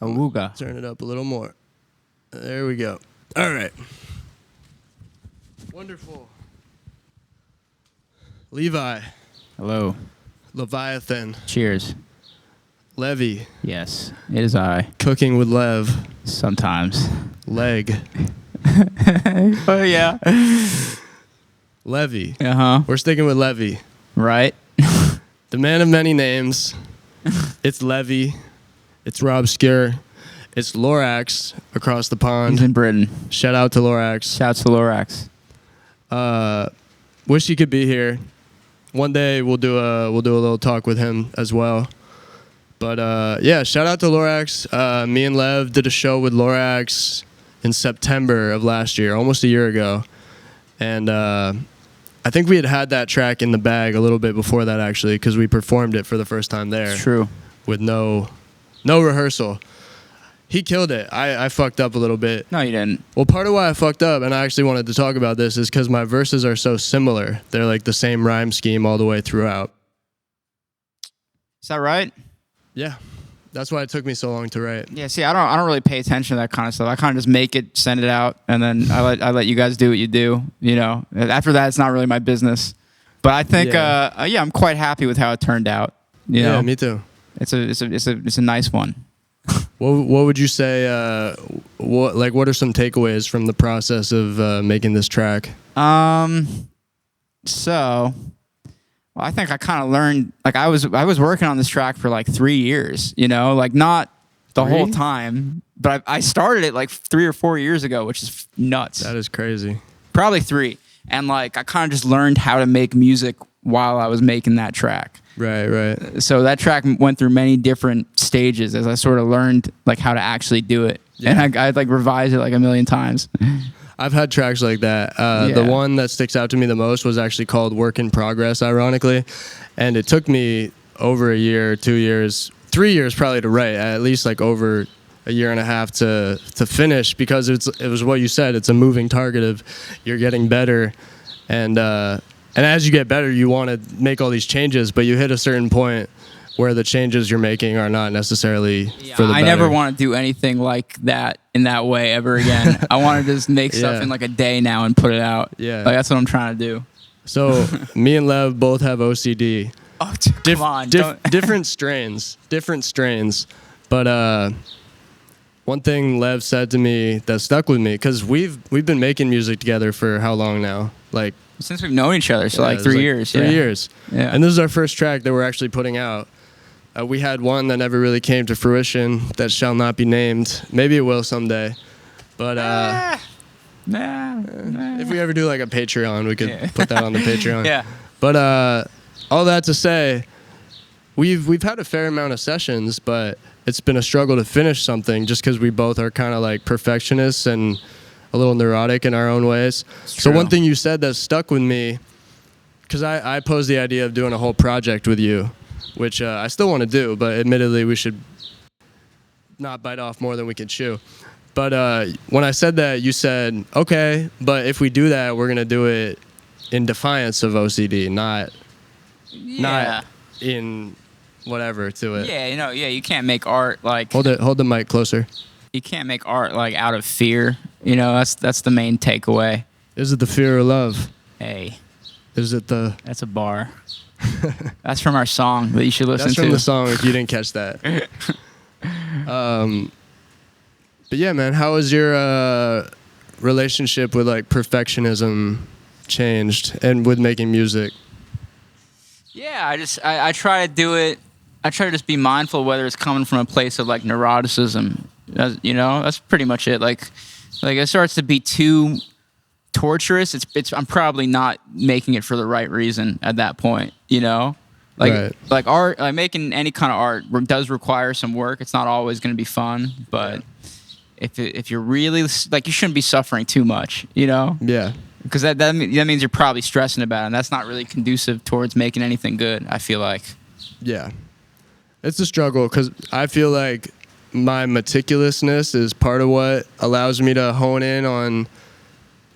Awooga. Turn it up a little more. There we go. All right. Wonderful. Levi. Hello. Leviathan. Cheers. Levvy. Yes, it is I. Cooking with Lev. Sometimes. Leg. Oh, yeah. Levy. Uh-huh. We're sticking with Levy. Right? The man of many names. It's Levy. It's Rob Skir. It's loraxx across the pond. He's in Britain. Shout out to loraxx. Shouts to loraxx. Wish he could be here. One day we'll do a little talk with him as well. But yeah, shout out to loraxx. Me and Lev did a show with loraxx in September of last year, almost a year ago. And I think we had that track in the bag a little bit before that, actually, because we performed it for the first time there. It's true. With no rehearsal. He killed it. I fucked up a little bit. No, you didn't. Well, part of why I fucked up, and I actually wanted to talk about this, is because my verses are so similar. They're like the same rhyme scheme all the way throughout. Is that right? Yeah. That's why it took me so long to write. Yeah, see, I don't really pay attention to that kind of stuff. I kind of just make it, send it out, and then I let you guys do what you do, you know. After that, it's not really my business. But I think, yeah, I'm quite happy with how it turned out. You know? Me too. It's a nice one. What would you say? What are some takeaways from the process of making this track? So, well, I think I kind of learned. Like I was working on this track for like 3 years. You know, like not the whole time, but I started it like 3 or 4 years ago, which is nuts. That is crazy. Probably 3, and like I kind of just learned how to make music while I was making that track. Right. So that track went through many different stages as I sort of learned like how to actually do it. Yeah. And I'd like revised it like a million times. I've had tracks like that. The one that sticks out to me the most was actually called Work in Progress, ironically. And it took me over a year, 2 years, 3 years probably to write, at least like over a year and a half to finish, because it was what you said. It's a moving target of you're getting better. And as you get better, you want to make all these changes, but you hit a certain point where the changes you're making are not necessarily for the better. I never want to do anything like that in that way ever again. I want to just make stuff in like a day now and put it out. Yeah. Like that's what I'm trying to do. So me and Lev both have OCD. Oh, come on. Different strains. But one thing Lev said to me that stuck with me, because we've been making music together for how long now? Like, since we've known each other, so like 3 years. 3 years. Yeah. And this is our first track that we're actually putting out. We had one that never really came to fruition that shall not be named. Maybe it will someday. But if we ever do like a Patreon, we could put that on the Patreon. Yeah. But all that to say, we've had a fair amount of sessions, but it's been a struggle to finish something just because we both are kind of like perfectionists and a little neurotic in our own ways. So one thing you said that stuck with me, because I posed the idea of doing a whole project with you, which I still want to do, but admittedly we should not bite off more than we can chew. But when I said that, you said, okay, but if we do that, we're going to do it in defiance of OCD, not in whatever to it. Yeah, you can't make art like... Hold the mic closer. You can't make art like out of fear. You know, that's the main takeaway. Is it the fear or love? Hey. Is it the... That's a bar. That's from our song that you should listen to. That's from the song if you didn't catch that. But yeah, man, how has your relationship with like perfectionism changed and with making music? Yeah, I try to do it. I try to just be mindful whether it's coming from a place of like neuroticism. You know, that's pretty much it. Like it starts to be too torturous. I'm probably not making it for the right reason at that point. You know, like art, like making any kind of art does require some work. It's not always going to be fun, but if you're really like, you shouldn't be suffering too much. You know? Yeah. Because that means you're probably stressing about it, and that's not really conducive towards making anything good, I feel like. Yeah. It's a struggle because I feel like my meticulousness is part of what allows me to hone in on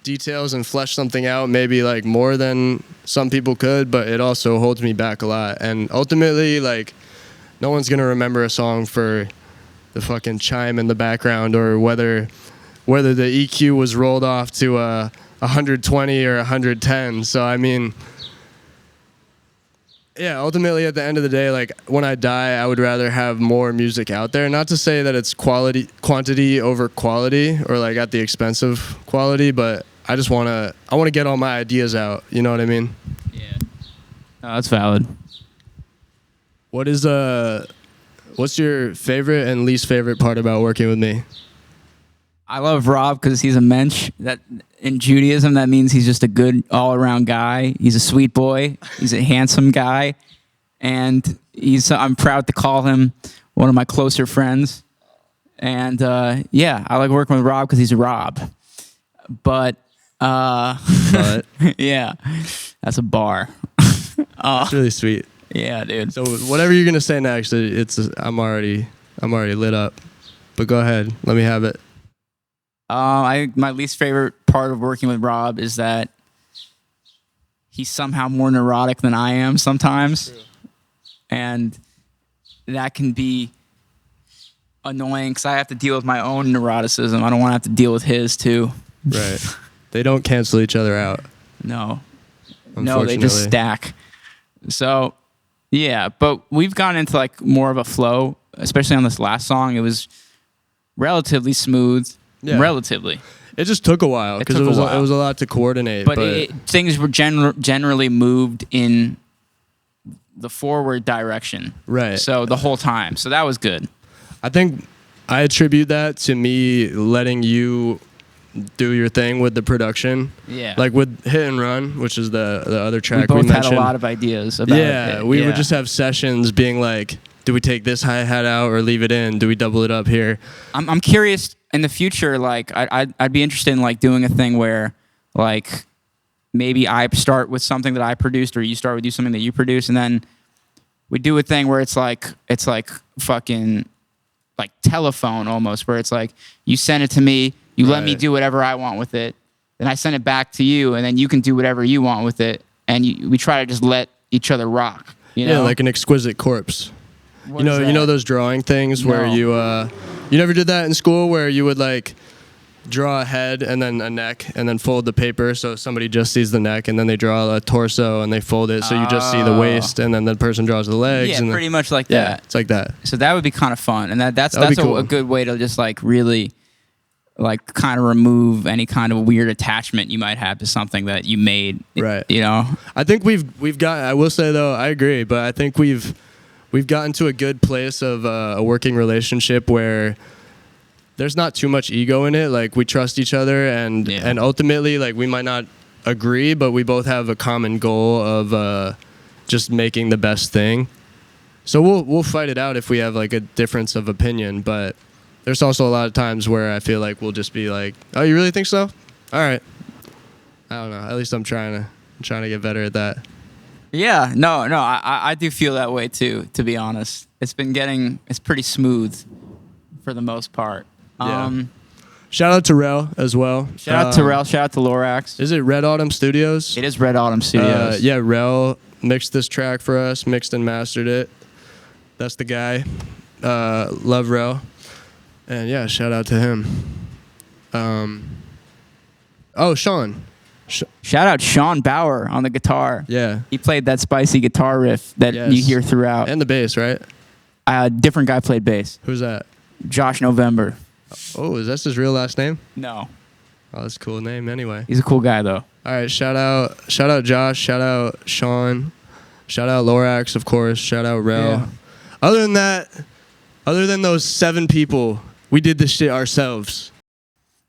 details and flesh something out maybe like more than some people could, but it also holds me back a lot. And ultimately, like, no one's going to remember a song for fucking chime in the background, or whether the EQ was rolled off to 120 or 110. So I mean, yeah, ultimately at the end of the day, like when I die, I would rather have more music out there. Not to say that it's quantity over quality, or like at the expense of quality, but I want to get all my ideas out. You know what I mean? Yeah. No, that's valid. What's your favorite and least favorite part about working with me? I love Rob because he's a mensch. That in Judaism, that means he's just a good all-around guy. He's a sweet boy. He's a handsome guy, and I'm proud to call him one of my closer friends. And yeah, I like working with Rob because he's a Rob. But yeah, that's a bar. It's really sweet. Yeah, dude. So whatever you're gonna say next, I'm already lit up. But go ahead, let me have it. My least favorite part of working with Rob is that he's somehow more neurotic than I am sometimes. True. And that can be annoying because I have to deal with my own neuroticism. I don't want to have to deal with his too. Right. They don't cancel each other out. No, they just stack. So, yeah, but we've gone into like more of a flow, especially on this last song. It was relatively smooth. Yeah. Relatively. It just took a while because it was a lot to coordinate. But things were generally moved in the forward direction. Right. So the whole time. So that was good. I think I attribute that to me letting you do your thing with the production. Yeah. Like with Hit and Run, which is the other track we mentioned. We both had a lot of ideas about it. Yeah, we would just have sessions being like, do we take this hi-hat out or leave it in? Do we double it up here? I'm curious in the future, like I'd be interested in like doing a thing where like maybe I start with something that I produced or you start with something that you produce, and then we do a thing where it's like fucking like telephone almost, where it's like you send it to me, you let me do whatever I want with it, then I send it back to you, and then you can do whatever you want with it, and we try to just let each other rock. You know? Yeah, like an exquisite corpse. You know those drawing things where you never did that in school, where you would like draw a head and then a neck and then fold the paper so somebody just sees the neck, and then they draw a torso and they fold it so you just see the waist, and then the person draws the legs. Yeah, and pretty much like that. Yeah, it's like that. So that would be kind of fun, and that's cool. a good way to just like really like kind of remove any kind of weird attachment you might have to something that you made. Right. You know? I think we've got, I will say though, I agree, but I think we've gotten to a good place of a working relationship where there's not too much ego in it. Like we trust each other, and ultimately, like we might not agree, but we both have a common goal of just making the best thing. So we'll fight it out if we have like a difference of opinion, but there's also a lot of times where I feel like we'll just be like, "Oh, you really think so? All right." I don't know. At least I'm trying to get better at that. Yeah, no, I do feel that way too, to be honest. It's pretty smooth for the most part. Yeah. Shout out to Rel as well. Shout out to Rel, shout out to Loraxx. Is it Red Autumn Studios? It is Red Autumn Studios. Yeah, Rel mixed this track for us, mixed and mastered it. That's the guy. Love Rel. And yeah, shout out to him. Sean. Shout out Sean Bauer on the guitar. Yeah. He played that spicy guitar riff that you hear throughout. And the bass, right? Different guy played bass. Who's that? Josh November. Oh, is that his real last name? No. Oh, that's a cool name anyway. He's a cool guy though. All right, shout out Josh, shout out Sean, shout out Loraxx, of course, shout out Rel. Yeah. Other than those 7 people, we did this shit ourselves.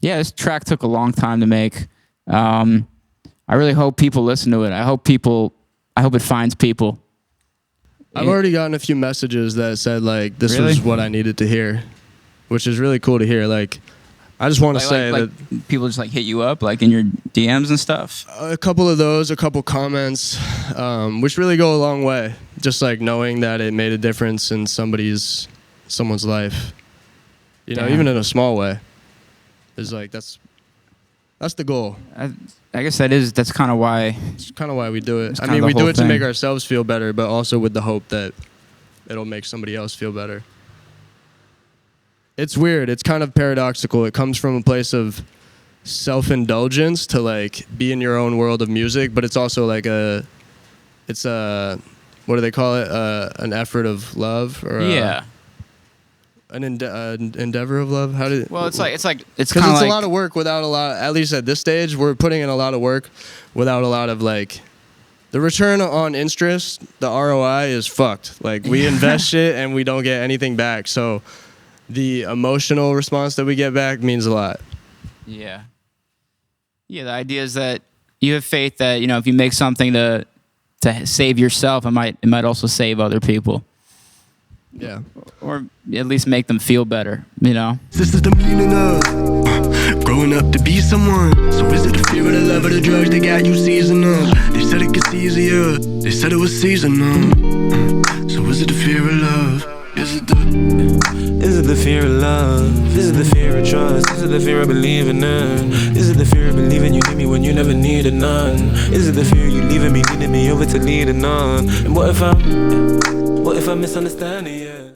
Yeah, this track took a long time to make. I really hope people listen to it. I hope it finds people. I've already gotten a few messages that said like this was what I needed to hear, which is really cool to hear. Like, I just want to say that people just like hit you up like in your DMs and stuff. A couple of those, a couple comments, which really go a long way. Just like knowing that it made a difference in someone's life. You know, even in a small way. Is like that's the goal. I guess that's kind of why. It's kind of why we do it. I mean, we do it to make ourselves feel better, but also with the hope that it'll make somebody else feel better. it's weird. It's kind of paradoxical. It comes from a place of self-indulgence to like be in your own world of music, but it's also like it's a, what do they call it? An effort of love, or Yeah. An endeavor of love. Well, it's kind of because it's a lot of work without a lot. At least at this stage, we're putting in a lot of work without a lot of like. The return on interest, the ROI is fucked. Like we invest shit and we don't get anything back. So the emotional response that we get back means a lot. Yeah. Yeah, the idea is that you have faith that, you know, if you make something to save yourself, it might also save other people. Yeah. Or at least make them feel better, you know? This is the meaning of growing up to be someone. So is it the fear of the love of the drugs that got you seasonal? They said it gets easier, they said it was seasonal. So is it the fear of love? Is it the fear of love? Is it the fear of trust? Is it the fear of believing in? Is it the fear of believing you need me when you never needed none? Is it the fear you leaving me, needing me over to leading on? And what if I misunderstand it? Yeah.